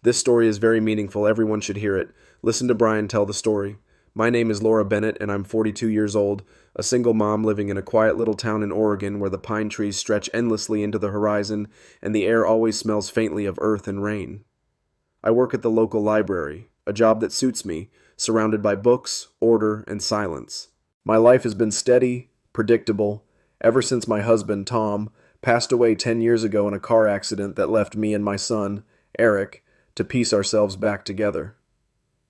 This story is very meaningful. Everyone should hear it. Listen to Brian tell the story. My name is Laura Bennett, and I'm 42 years old, a single mom living in a quiet little town in Oregon where the pine trees stretch endlessly into the horizon and the air always smells faintly of earth and rain. I work at the local library, a job that suits me, surrounded by books, order, and silence. My life has been steady, predictable, ever since my husband, Tom, passed away 10 years ago in a car accident that left me and my son, Eric, to piece ourselves back together.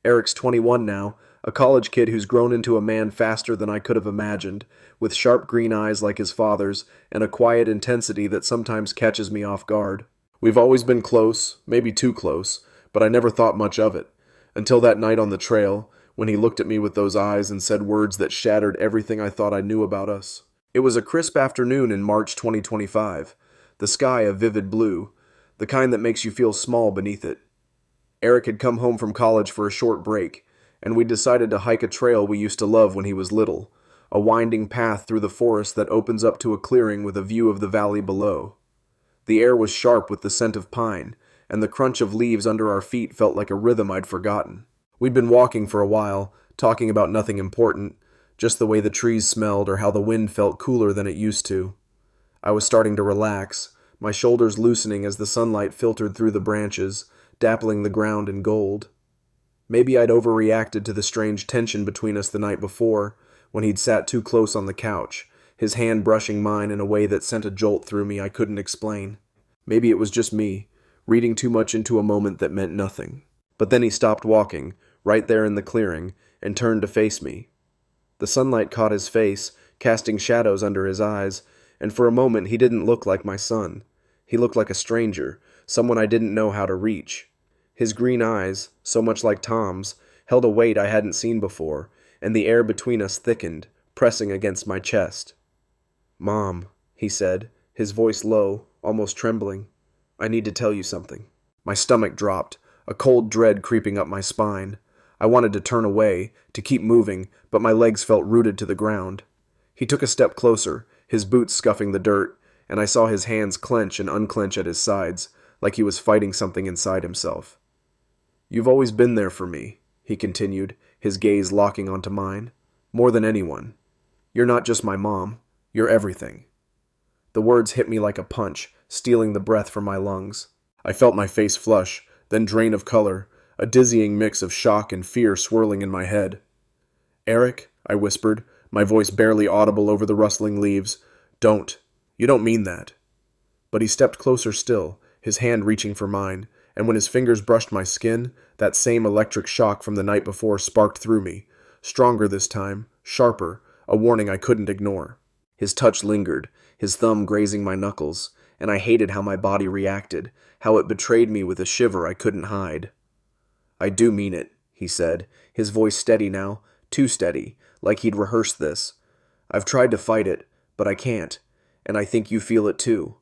Eric's 21 now, a college kid who's grown into a man faster than I could have imagined, with sharp green eyes like his father's and a quiet intensity that sometimes catches me off guard. We've always been close, maybe too close, but I never thought much of it, until that night on the trail, when he looked at me with those eyes and said words that shattered everything I thought I knew about us. It was a crisp afternoon in March 2025, the sky a vivid blue, the kind that makes you feel small beneath it. Eric had come home from college for a short break, and we decided to hike a trail we used to love when he was little, a winding path through the forest that opens up to a clearing with a view of the valley below. The air was sharp with the scent of pine, and the crunch of leaves under our feet felt like a rhythm I'd forgotten. We'd been walking for a while, talking about nothing important, just the way the trees smelled or how the wind felt cooler than it used to. I was starting to relax, my shoulders loosening as the sunlight filtered through the branches, dappling the ground in gold. Maybe I'd overreacted to the strange tension between us the night before, when he'd sat too close on the couch, his hand brushing mine in a way that sent a jolt through me I couldn't explain. Maybe it was just me, reading too much into a moment that meant nothing. But then he stopped walking, right there in the clearing, and turned to face me. The sunlight caught his face, casting shadows under his eyes, and for a moment he didn't look like my son. He looked like a stranger, someone I didn't know how to reach. His green eyes, so much like Tom's, held a weight I hadn't seen before, and the air between us thickened, pressing against my chest. "Mom," he said, his voice low, almost trembling. "I need to tell you something." My stomach dropped, a cold dread creeping up my spine. I wanted to turn away, to keep moving, but my legs felt rooted to the ground. He took a step closer, his boots scuffing the dirt, and I saw his hands clench and unclench at his sides, like he was fighting something inside himself. "You've always been there for me," he continued, his gaze locking onto mine. "More than anyone. You're not just my mom, you're everything." The words hit me like a punch, stealing the breath from my lungs. I felt my face flush, then drain of color, a dizzying mix of shock and fear swirling in my head. "Eric," I whispered, my voice barely audible over the rustling leaves, "don't. You don't mean that." But he stepped closer still, his hand reaching for mine, and when his fingers brushed my skin, that same electric shock from the night before sparked through me, stronger this time, sharper, a warning I couldn't ignore. His touch lingered, his thumb grazing my knuckles, and I hated how my body reacted, how it betrayed me with a shiver I couldn't hide. "I do mean it," he said, his voice steady now, too steady, like he'd rehearsed this. "I've tried to fight it, but I can't, and I think you feel it too."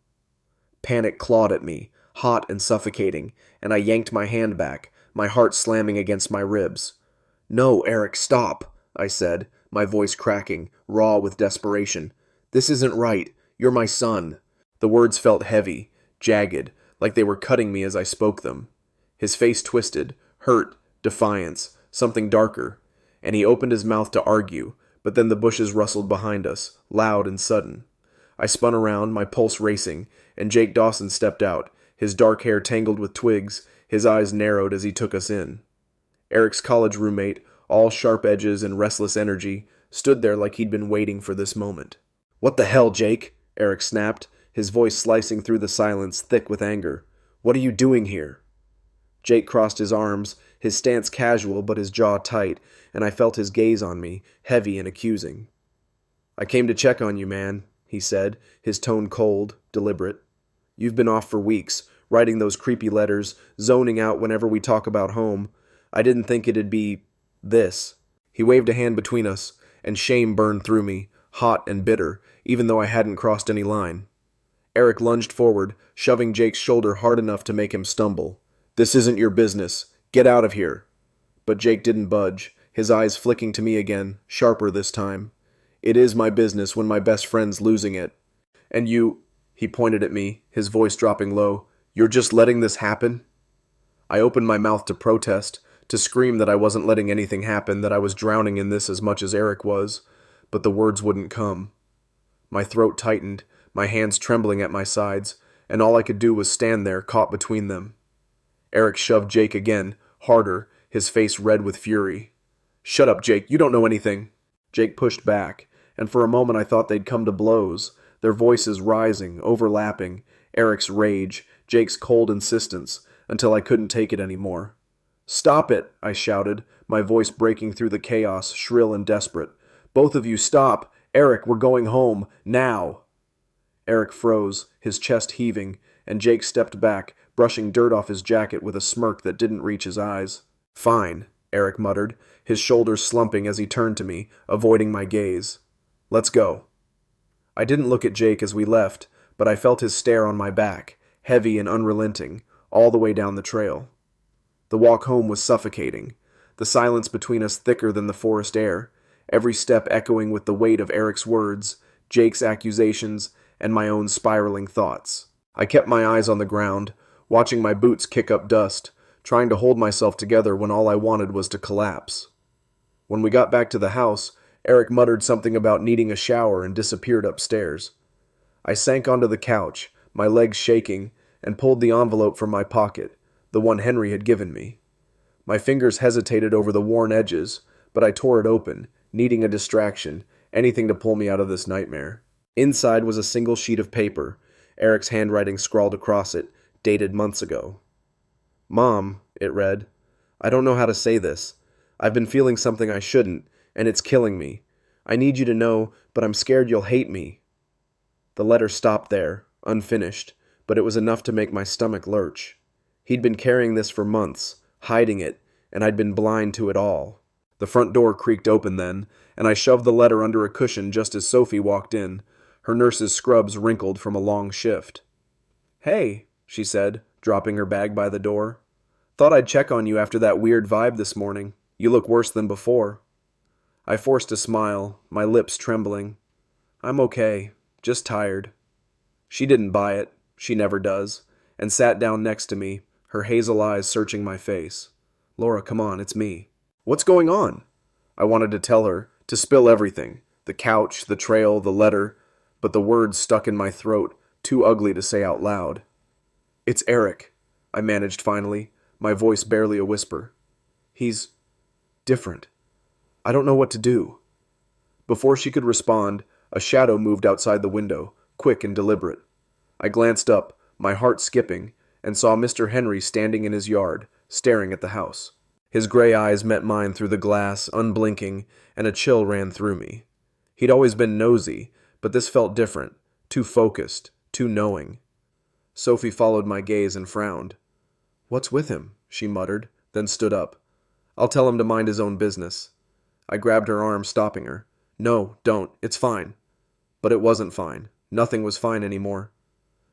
Panic clawed at me, hot and suffocating, and I yanked my hand back, my heart slamming against my ribs. "No, Eric, stop," I said, my voice cracking, raw with desperation. "This isn't right. You're my son." The words felt heavy, jagged, like they were cutting me as I spoke them. His face twisted, hurt, defiance, something darker, and he opened his mouth to argue, but then the bushes rustled behind us, loud and sudden. I spun around, my pulse racing, and Jake Dawson stepped out, his dark hair tangled with twigs, his eyes narrowed as he took us in. Eric's college roommate, all sharp edges and restless energy, stood there like he'd been waiting for this moment. "What the hell, Jake?" Eric snapped, his voice slicing through the silence, thick with anger. "What are you doing here?" Jake crossed his arms, his stance casual but his jaw tight, and I felt his gaze on me, heavy and accusing. "I came to check on you, man," he said, his tone cold, deliberate. "You've been off for weeks, writing those creepy letters, zoning out whenever we talk about home. I didn't think it'd be this." He waved a hand between us, and shame burned through me, hot and bitter, even though I hadn't crossed any line. Eric lunged forward, shoving Jake's shoulder hard enough to make him stumble. "This isn't your business. Get out of here." But Jake didn't budge, his eyes flicking to me again, sharper this time. "It is my business when my best friend's losing it. And you," he pointed at me, his voice dropping low, "you're just letting this happen?" I opened my mouth to protest, to scream that I wasn't letting anything happen, that I was drowning in this as much as Eric was, but the words wouldn't come. My throat tightened, my hands trembling at my sides, and all I could do was stand there, caught between them. Eric shoved Jake again, harder, his face red with fury. "Shut up, Jake, you don't know anything." Jake pushed back, and for a moment I thought they'd come to blows, their voices rising, overlapping, Eric's rage, Jake's cold insistence, until I couldn't take it anymore. "Stop it," I shouted, my voice breaking through the chaos, shrill and desperate. "Both of you stop! Eric, we're going home, now!" Eric froze, his chest heaving, and Jake stepped back, brushing dirt off his jacket with a smirk that didn't reach his eyes. "Fine," Eric muttered, his shoulders slumping as he turned to me, avoiding my gaze. "Let's go." I didn't look at Jake as we left, but I felt his stare on my back, heavy and unrelenting, all the way down the trail. The walk home was suffocating, the silence between us thicker than the forest air, every step echoing with the weight of Eric's words, Jake's accusations, and my own spiraling thoughts. I kept my eyes on the ground, watching my boots kick up dust, trying to hold myself together when all I wanted was to collapse. When we got back to the house, Eric muttered something about needing a shower and disappeared upstairs. I sank onto the couch, my legs shaking, and pulled the envelope from my pocket, the one Henry had given me. My fingers hesitated over the worn edges, but I tore it open, needing a distraction, anything to pull me out of this nightmare. Inside was a single sheet of paper, Eric's handwriting scrawled across it, dated months ago. "Mom," it read, "I don't know how to say this. I've been feeling something I shouldn't, and it's killing me. I need you to know, but I'm scared you'll hate me." The letter stopped there, unfinished, but it was enough to make my stomach lurch. He'd been carrying this for months, hiding it, and I'd been blind to it all. The front door creaked open then, and I shoved the letter under a cushion just as Sophie walked in, her nurse's scrubs wrinkled from a long shift. "Hey," she said, dropping her bag by the door. "Thought I'd check on you after that weird vibe this morning. You look worse than before." I forced a smile, my lips trembling. "I'm okay, just tired." She didn't buy it, she never does, and sat down next to me, her hazel eyes searching my face. "Laura, come on, it's me." "What's going on?" I wanted to tell her, to spill everything, the couch, the trail, the letter, but the words stuck in my throat, too ugly to say out loud. "It's Eric," I managed finally, my voice barely a whisper. "He's different. I don't know what to do." Before she could respond, a shadow moved outside the window, quick and deliberate. I glanced up, my heart skipping, and saw Mr. Henry standing in his yard, staring at the house. His gray eyes met mine through the glass, unblinking, and a chill ran through me. He'd always been nosy, but this felt different, too focused, too knowing. Sophie followed my gaze and frowned. "What's with him?" she muttered, then stood up. "I'll tell him to mind his own business." I grabbed her arm, stopping her. "No, don't. It's fine." But it wasn't fine. Nothing was fine anymore.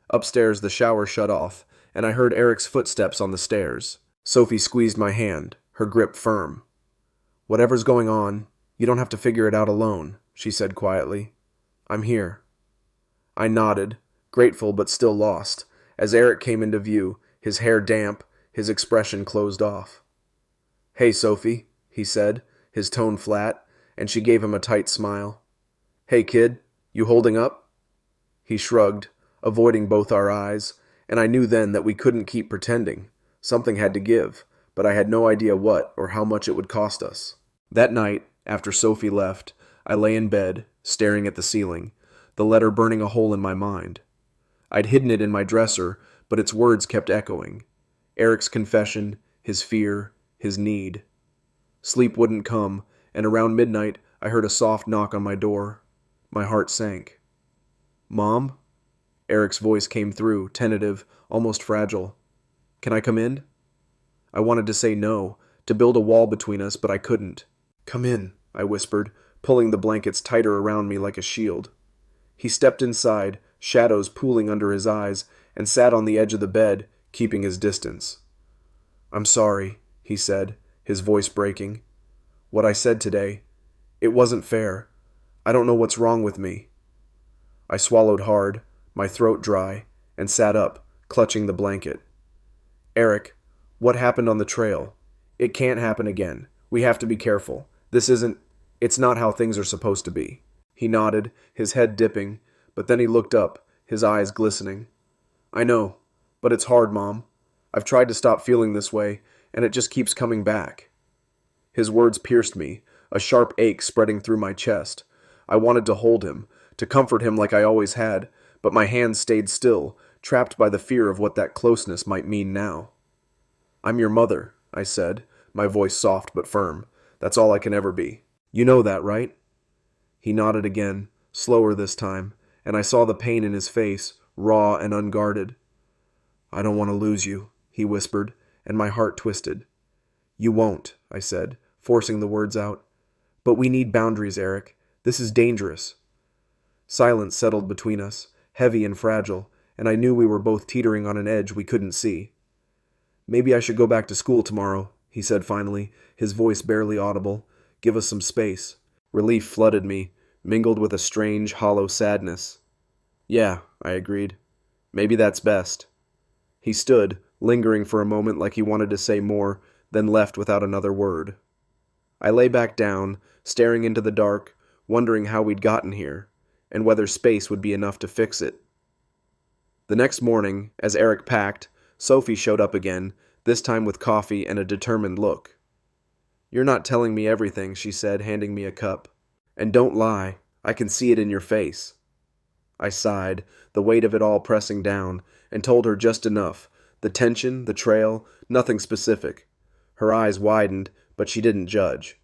Upstairs, the shower shut off, and I heard Eric's footsteps on the stairs. Sophie squeezed my hand, her grip firm. "Whatever's going on, you don't have to figure it out alone," she said quietly. "I'm here." I nodded, grateful but still lost, as Eric came into view, his hair damp, his expression closed off. "Hey, Sophie," he said, his tone flat, and she gave him a tight smile. "Hey, kid, you holding up?" He shrugged, avoiding both our eyes, and I knew then that we couldn't keep pretending. Something had to give, but I had no idea what or how much it would cost us. That night, after Sophie left, I lay in bed, staring at the ceiling, the letter burning a hole in my mind. I'd hidden it in my dresser, but its words kept echoing. Eric's confession, his fear, his need. Sleep wouldn't come, and around midnight I heard a soft knock on my door. My heart sank. "Mom?" Eric's voice came through, tentative, almost fragile. "Can I come in?" I wanted to say no, to build a wall between us, but I couldn't. "Come in," I whispered, pulling the blankets tighter around me like a shield. He stepped inside, shadows pooling under his eyes, and sat on the edge of the bed, keeping his distance. "I'm sorry," he said, his voice breaking. "What I said today, it wasn't fair. I don't know what's wrong with me." I swallowed hard, my throat dry, and sat up, clutching the blanket. "Eric, What happened on the trail? It can't happen again. We have to be careful. It's not how things are supposed to be. He nodded, his head dipping, but then he looked up, his eyes glistening. I know, but it's hard, Mom. I've tried to stop feeling this way, and it just keeps coming back. His words pierced me, a sharp ache spreading through my chest. I wanted to hold him, to comfort him like I always had, but my hands stayed still, trapped by the fear of what that closeness might mean now. I'm your mother, I said, my voice soft but firm. That's all I can ever be. You know that, right? He nodded again, slower this time, and I saw the pain in his face, raw and unguarded. I don't want to lose you, he whispered, and my heart twisted. You won't, I said, forcing the words out. But we need boundaries, Eric. This is dangerous. Silence settled between us, heavy and fragile, and I knew we were both teetering on an edge we couldn't see. Maybe I should go back to school tomorrow, he said finally, his voice barely audible. Give us some space. Relief flooded me, mingled with a strange, hollow sadness. Yeah, I agreed. Maybe that's best. He stood, lingering for a moment like he wanted to say more, then left without another word. I lay back down, staring into the dark, wondering how we'd gotten here, and whether space would be enough to fix it. The next morning, as Eric packed, Sophie showed up again, this time with coffee and a determined look. You're not telling me everything, she said, handing me a cup. And don't lie, I can see it in your face. I sighed, the weight of it all pressing down, and told her just enough. The tension, the trail, nothing specific. Her eyes widened, but she didn't judge.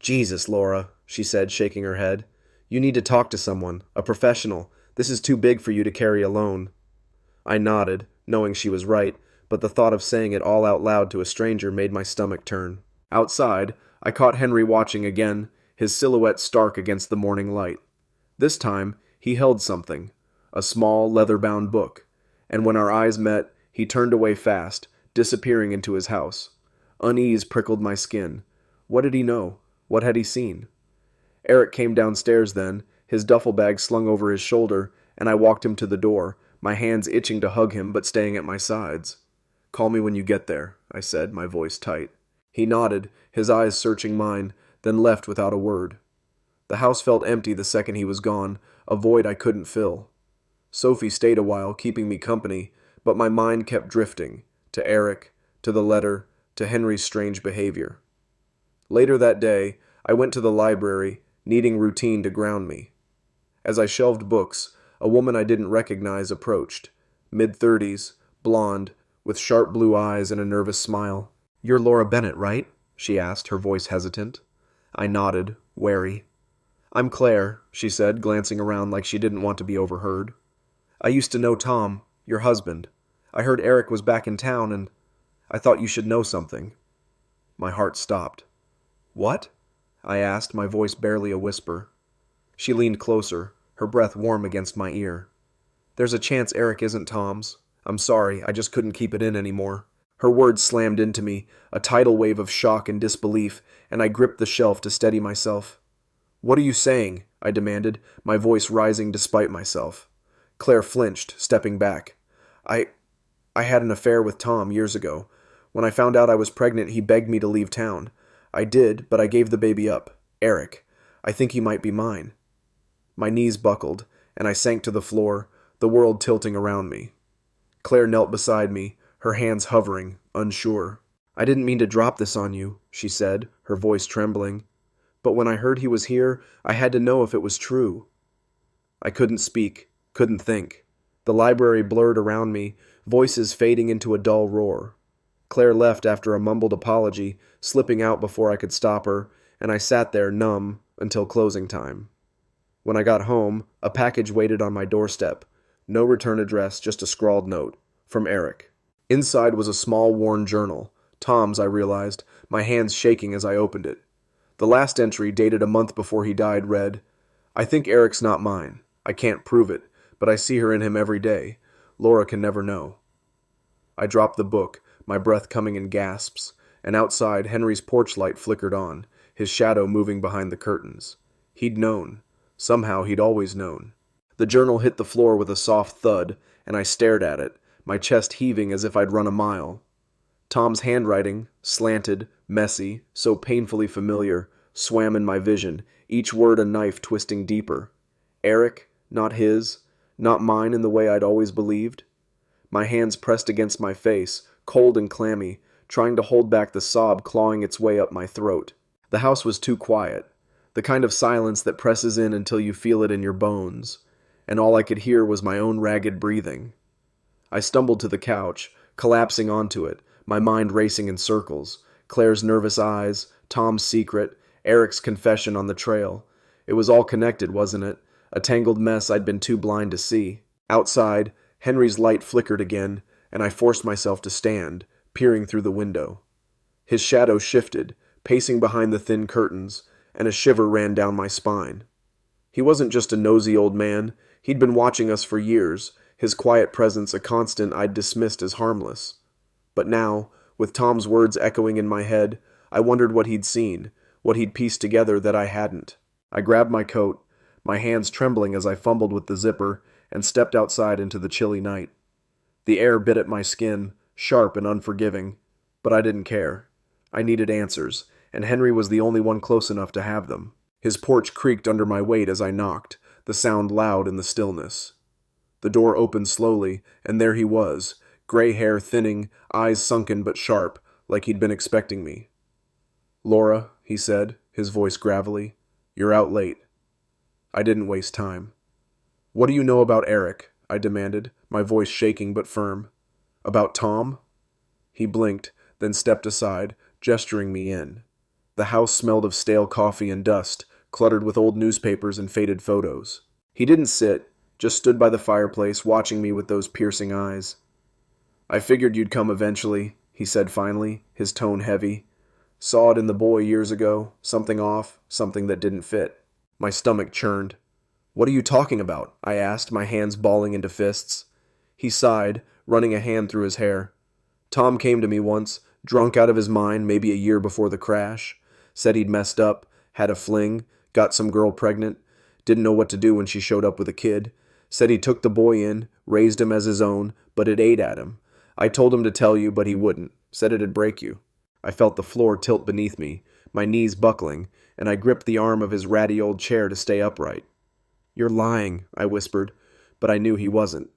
Jesus, Laura, she said, shaking her head. You need to talk to someone, a professional. This is too big for you to carry alone. I nodded, knowing she was right, but the thought of saying it all out loud to a stranger made my stomach turn. Outside, I caught Henry watching again, his silhouette stark against the morning light. This time, he held something, a small, leather-bound book, and when our eyes met, he turned away fast, disappearing into his house. Unease prickled my skin. What did he know? What had he seen? Eric came downstairs then, his duffel bag slung over his shoulder, and I walked him to the door, my hands itching to hug him but staying at my sides. Call me when you get there, I said, my voice tight. He nodded, his eyes searching mine, then left without a word. The house felt empty the second he was gone, a void I couldn't fill. Sophie stayed a while, keeping me company, but my mind kept drifting, to Eric, to the letter, to Henry's strange behavior. Later that day, I went to the library, needing routine to ground me. As I shelved books, a woman I didn't recognize approached, mid-30s, blonde, with sharp blue eyes and a nervous smile. You're Laura Bennett, right? She asked, her voice hesitant. I nodded, wary. I'm Claire, she said, glancing around like she didn't want to be overheard. I used to know Tom, your husband. I heard Eric was back in town, and I thought you should know something. My heart stopped. What? I asked, my voice barely a whisper. She leaned closer, her breath warm against my ear. There's a chance Eric isn't Tom's. I'm sorry, I just couldn't keep it in anymore. Her words slammed into me, a tidal wave of shock and disbelief, and I gripped the shelf to steady myself. What are you saying? I demanded, my voice rising despite myself. Claire flinched, stepping back. I had an affair with Tom years ago. When I found out I was pregnant, he begged me to leave town. I did, but I gave the baby up. Eric. I think he might be mine. My knees buckled, and I sank to the floor, the world tilting around me. Claire knelt beside me, her hands hovering, unsure. I didn't mean to drop this on you, she said, her voice trembling. But when I heard he was here, I had to know if it was true. I couldn't speak, couldn't think. The library blurred around me, voices fading into a dull roar. Claire left after a mumbled apology, slipping out before I could stop her, and I sat there numb until closing time. When I got home, a package waited on my doorstep. No return address, just a scrawled note. From Eric. Inside was a small worn journal. Tom's, I realized, my hands shaking as I opened it. The last entry, dated a month before he died, read, I think Eric's not mine. I can't prove it, but I see her in him every day. Laura can never know. I dropped the book, my breath coming in gasps, and outside Henry's porch light flickered on, his shadow moving behind the curtains. He'd known. Somehow he'd always known. The journal hit the floor with a soft thud, and I stared at it, my chest heaving as if I'd run a mile. Tom's handwriting, slanted, messy, so painfully familiar, swam in my vision, each word a knife twisting deeper. Eric, not his, not mine in the way I'd always believed. My hands pressed against my face, cold and clammy, trying to hold back the sob clawing its way up my throat. The house was too quiet, the kind of silence that presses in until you feel it in your bones, and all I could hear was my own ragged breathing. I stumbled to the couch, collapsing onto it, my mind racing in circles. Claire's nervous eyes, Tom's secret, Eric's confession on the trail. It was all connected, wasn't it? A tangled mess I'd been too blind to see. Outside, Henry's light flickered again, and I forced myself to stand, peering through the window. His shadow shifted, pacing behind the thin curtains, and a shiver ran down my spine. He wasn't just a nosy old man. He'd been watching us for years, his quiet presence a constant I'd dismissed as harmless. But now, with Tom's words echoing in my head, I wondered what he'd seen, what he'd pieced together that I hadn't. I grabbed my coat, my hands trembling as I fumbled with the zipper, and stepped outside into the chilly night. The air bit at my skin, sharp and unforgiving, but I didn't care. I needed answers, and Henry was the only one close enough to have them. His porch creaked under my weight as I knocked, the sound loud in the stillness. The door opened slowly, and there he was, gray hair thinning, eyes sunken but sharp, like he'd been expecting me. "Laura," he said, his voice gravelly, "you're out late." I didn't waste time. "What do you know about Eric?" I demanded, my voice shaking but firm. "About Tom?" He blinked, then stepped aside, gesturing me in. The house smelled of stale coffee and dust, cluttered with old newspapers and faded photos. He didn't sit, just stood by the fireplace, watching me with those piercing eyes. "I figured you'd come eventually," he said finally, his tone heavy. "Saw it in the boy years ago, something off, something that didn't fit." My stomach churned. "What are you talking about?" I asked, my hands balling into fists. He sighed, running a hand through his hair. "Tom came to me once, drunk out of his mind maybe a year before the crash. Said he'd messed up, had a fling, got some girl pregnant, didn't know what to do when she showed up with a kid. Said he took the boy in, raised him as his own, but it ate at him. I told him to tell you, but he wouldn't. Said it'd break you." I felt the floor tilt beneath me, my knees buckling, and I gripped the arm of his ratty old chair to stay upright. "You're lying," I whispered, but I knew he wasn't.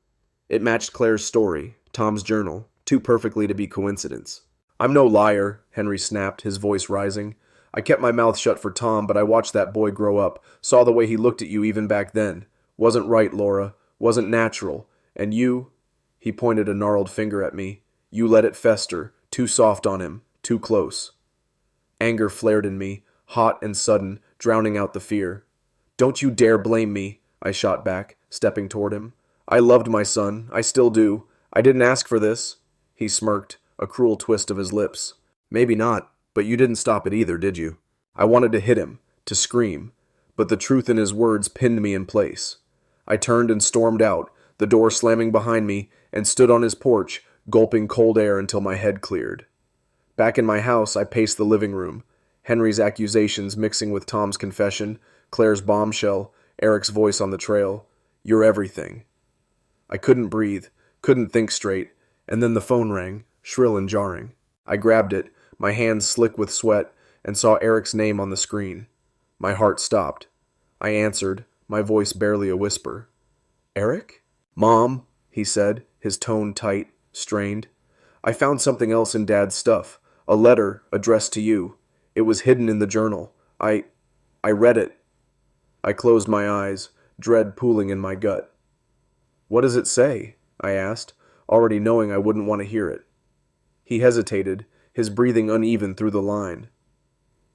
It matched Claire's story, Tom's journal, too perfectly to be coincidence. "I'm no liar," Henry snapped, his voice rising. "I kept my mouth shut for Tom, but I watched that boy grow up, saw the way he looked at you even back then. Wasn't right, Laura. Wasn't natural. And you," he pointed a gnarled finger at me, "you let it fester, too soft on him, too close." Anger flared in me, hot and sudden, drowning out the fear. "Don't you dare blame me," I shot back, stepping toward him. "I loved my son. I still do. I didn't ask for this." He smirked, a cruel twist of his lips. "Maybe not, but you didn't stop it either, did you?" I wanted to hit him, to scream, but the truth in his words pinned me in place. I turned and stormed out, the door slamming behind me, and stood on his porch, gulping cold air until my head cleared. Back in my house, I paced the living room, Henry's accusations mixing with Tom's confession, Claire's bombshell, Eric's voice on the trail. "You're everything." I couldn't breathe, couldn't think straight, and then the phone rang, shrill and jarring. I grabbed it, my hands slick with sweat, and saw Eric's name on the screen. My heart stopped. I answered, my voice barely a whisper. "Eric?" "Mom," he said, his tone tight, strained. "I found something else in Dad's stuff. A letter addressed to you. It was hidden in the journal. I read it." I closed my eyes, dread pooling in my gut. "What does it say?" I asked, already knowing I wouldn't want to hear it. He hesitated, his breathing uneven through the line.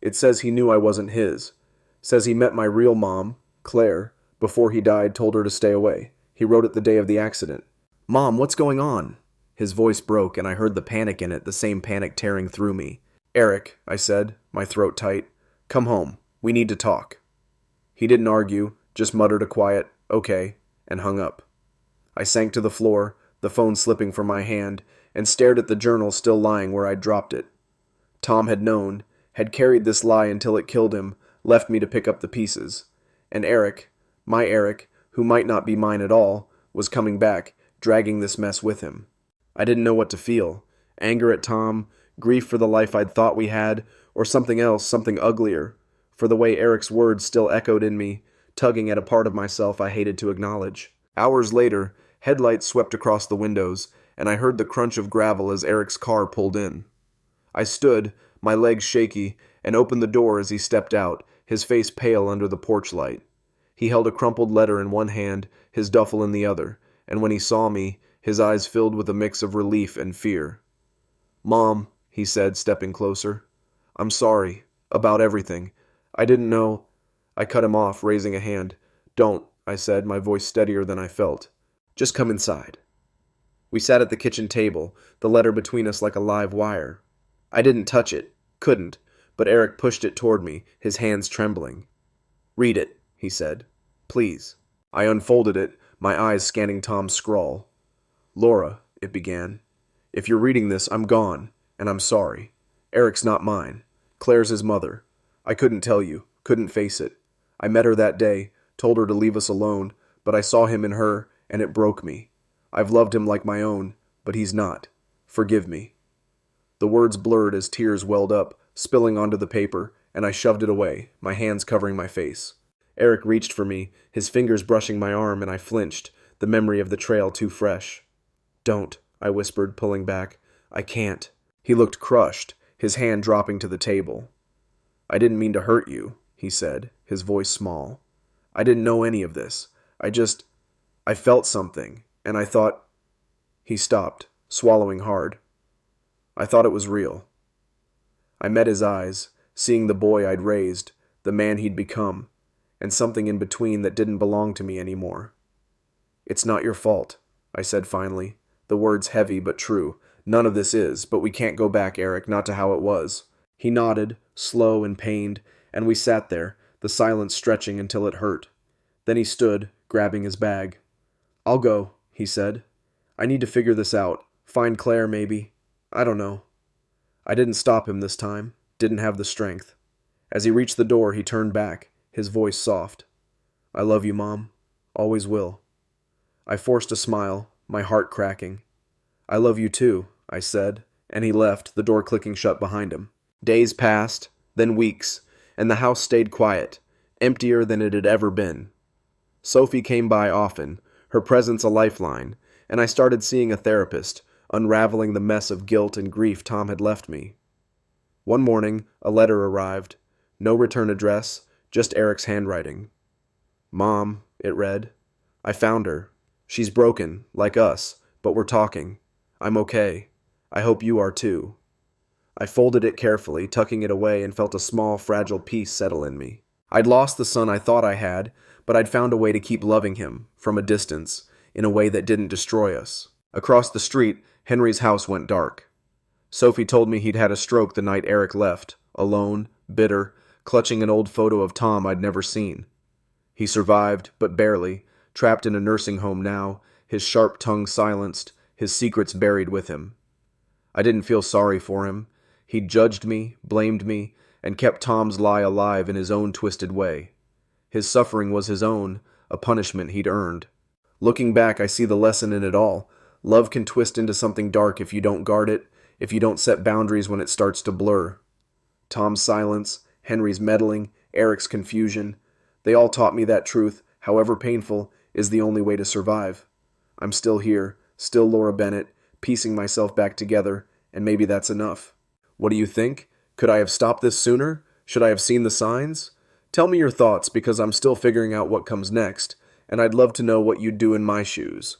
"It says he knew I wasn't his. Says he met my real mom, Claire, before he died, told her to stay away. He wrote it the day of the accident." "Mom, what's going on?" His voice broke, and I heard the panic in it, the same panic tearing through me. "Eric," I said, my throat tight, "come home. We need to talk." He didn't argue, just muttered a quiet, "Okay," and hung up. I sank to the floor, the phone slipping from my hand, and stared at the journal still lying where I'd dropped it. Tom had known, had carried this lie until it killed him, left me to pick up the pieces. And Eric, my Eric, who might not be mine at all, was coming back, dragging this mess with him. I didn't know what to feel, Anger at Tom, grief for the life I'd thought we had, or something else, something uglier, for the way Eric's words still echoed in me, tugging at a part of myself I hated to acknowledge. Hours later, headlights swept across the windows, and I heard the crunch of gravel as Eric's car pulled in. I stood, my legs shaky, and opened the door as he stepped out, his face pale under the porch light. He held a crumpled letter in one hand, his duffel in the other, and when he saw me, his eyes filled with a mix of relief and fear. "Mom," he said, stepping closer. "I'm sorry. About everything. I didn't know—" I cut him off, raising a hand. "Don't," I said, my voice steadier than I felt. "Just come inside." We sat at the kitchen table, the letter between us like a live wire. I didn't touch it, couldn't, but Eric pushed it toward me, his hands trembling. "Read it," he said. "Please." I unfolded it, my eyes scanning Tom's scrawl. "Laura," it began, "if you're reading this, I'm gone, and I'm sorry. Eric's not mine. Claire's his mother. I couldn't tell you, couldn't face it. I met her that day, told her to leave us alone, but I saw him in her, and it broke me. I've loved him like my own, but he's not. Forgive me." The words blurred as tears welled up, spilling onto the paper, and I shoved it away, my hands covering my face. Eric reached for me, his fingers brushing my arm, and I flinched, the memory of the trail too fresh. "Don't," I whispered, pulling back. "I can't." He looked crushed, his hand dropping to the table. "I didn't mean to hurt you," he said, his voice small. "I didn't know any of this. I felt something, and I thought—" He stopped, swallowing hard. "I thought it was real." I met his eyes, seeing the boy I'd raised, the man he'd become, and something in between that didn't belong to me anymore. "It's not your fault," I said finally, the words heavy but true. "None of this is, but we can't go back, Eric, not to how it was." He nodded, slow and pained, and we sat there, the silence stretching until it hurt. Then he stood, grabbing his bag. "I'll go," he said. "I need to figure this out. Find Claire, maybe. I don't know." I didn't stop him this time, didn't have the strength. As he reached the door, he turned back, his voice soft. "I love you, Mom. Always will." I forced a smile, my heart cracking. "I love you too," I said, and he left, the door clicking shut behind him. Days passed, then weeks, and the house stayed quiet, emptier than it had ever been. Sophie came by often, her presence a lifeline, and I started seeing a therapist, unraveling the mess of guilt and grief Tom had left me. One morning, a letter arrived. No return address, just Eric's handwriting. "Mom," it read, "I found her. She's broken, like us, but we're talking. I'm okay. I hope you are too." I folded it carefully, tucking it away, and felt a small, fragile peace settle in me. I'd lost the son I thought I had, but I'd found a way to keep loving him, from a distance, in a way that didn't destroy us. Across the street, Henry's house went dark. Sophie told me he'd had a stroke the night Eric left, alone, bitter, clutching an old photo of Tom I'd never seen. He survived, but barely, trapped in a nursing home now, his sharp tongue silenced, his secrets buried with him. I didn't feel sorry for him. He'd judged me, blamed me, and kept Tom's lie alive in his own twisted way. His suffering was his own, a punishment he'd earned. Looking back, I see the lesson in it all. Love can twist into something dark if you don't guard it, if you don't set boundaries when it starts to blur. Tom's silence, Henry's meddling, Eric's confusion, they all taught me that truth, however painful, is the only way to survive. I'm still here, still Laura Bennett, piecing myself back together, and maybe that's enough. What do you think? Could I have stopped this sooner? Should I have seen the signs? Tell me your thoughts, because I'm still figuring out what comes next, and I'd love to know what you'd do in my shoes.